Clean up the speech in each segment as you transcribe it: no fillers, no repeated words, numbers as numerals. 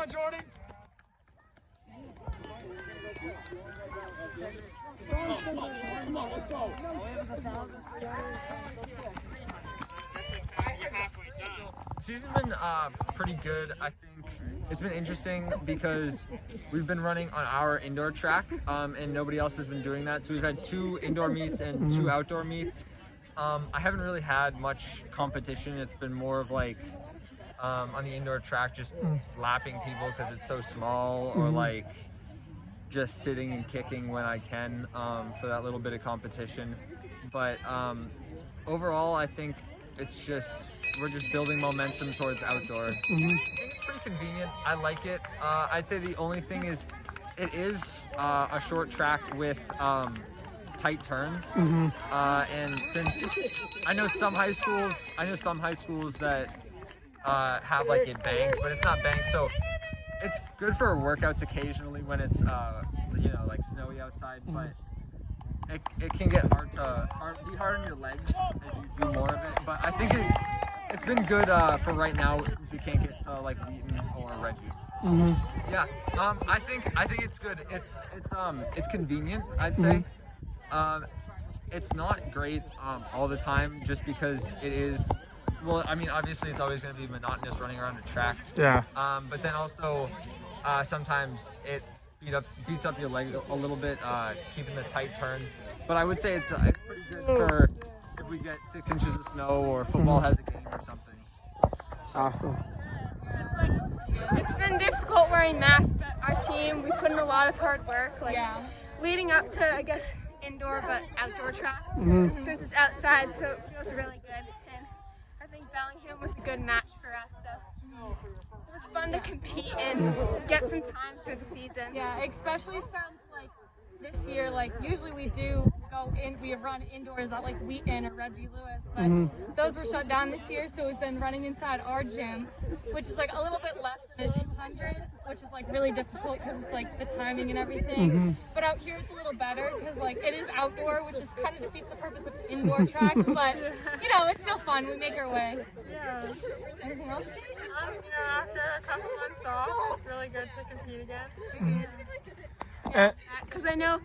on, Jordan. Come on, let's go. Season's been pretty good. I think it's been interesting because we've been running on our indoor track and nobody else has been doing that. So we've had 2 indoor meets and 2 outdoor meets. I haven't really had much competition. It's been more of like on the indoor track, just lapping people because it's so small, or like just sitting and kicking when I can for that little bit of competition. But overall, I think it's just we're just building momentum towards outdoor. I think it's pretty convenient. I like it. I'd say the only thing is it is a short track with tight turns, and since I know some high schools that have like it banked, but it's not banked, so it's good for workouts occasionally when it's like snowy outside, but it can get be hard on your legs as you do more of it. But I think it's been good for right now since we can't get to like Wheaton or Reggie. Yeah, I think it's good. It's convenient, I'd say. It's not great all the time, just because it is. Well, I mean, obviously it's always going to be monotonous running around a track. Yeah. But then also sometimes it beats up your leg a little bit, keeping the tight turns. But I would say it's pretty good for if we get 6 inches of snow or football has a game or something. So. Awesome. It's been difficult wearing masks, but our team, we put in a lot of hard work, leading up to, I guess, indoor but outdoor track, since it's outside, so it feels really good. And I think Bellingham was a good match for us, so it was fun to compete and get some time for the season. Yeah, especially since this year, usually we run indoors at Wheaton or Reggie Lewis, but those were shut down this year, so we've been running inside our gym, which is a little bit less than a 200, which is really difficult because it's the timing and everything. But out here it's a little better because it is outdoor, which is kind of defeats the purpose of indoor track, but it's still fun. We make our way. Yeah. Anything else? After a couple months off, it's really good to compete again. Because I know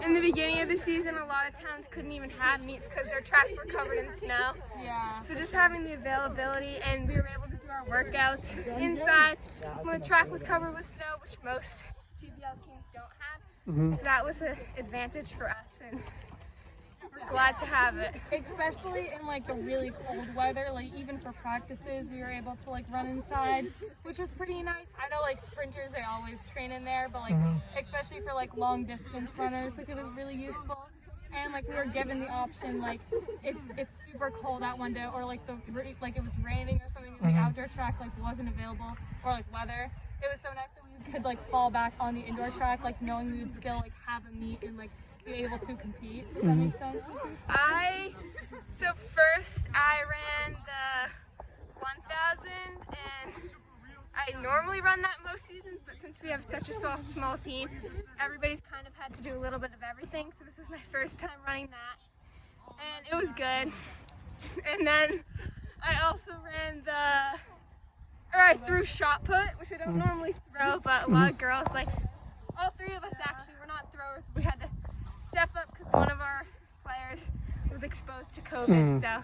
in the beginning of the season, a lot of towns couldn't even have meets because their tracks were covered in snow. Yeah. So just having the availability, and we were able to do our workouts inside when the track was covered with snow, which most TBL teams don't have. So that was an advantage for us, and we're glad to have it. Especially in the really cold weather, even for practices, we were able to run inside, which was pretty nice. I know sprinters, they always train in there, but especially for long distance runners, it was really useful. And we were given the option, if it's super cold out one day, or it was raining or something, and the outdoor track wasn't available, or weather, it was so nice that we could fall back on the indoor track, knowing we would still have a meet and be able to compete. Does that make sense? So first I ran the 1000, and I normally run that most seasons, but since we have such a small team, everybody's kind of had to do a little bit of everything, so this is my first time running that, and it was good. And then I also ran I threw shot put, which I don't normally throw, but a lot of girls, all 3 of us actually, were not throwers, but we had to step up because one of our players was exposed to COVID, so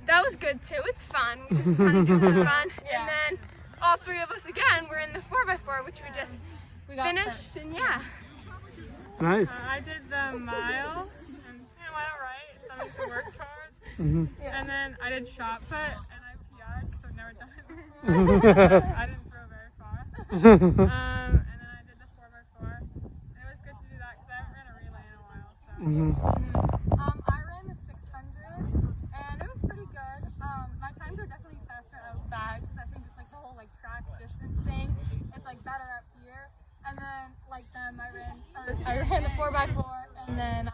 that was good too. It's fun. We just kind of do it for fun. Yeah. And then all 3 of us again were in the 4x4, which we just finished, and yeah. Nice. I did the mile, and it went alright. Some of the work hard. And then I did shot put, and I PR'd because I've never done it before. I didn't throw very far. And then I did the 4x4. And it was good to do that because I haven't ran a relay in a while. So. I ran the 600, and it was pretty good. My times are definitely faster outside because I think it's the whole track distance thing. It's better up here. And then them, I ran the 4x4, and then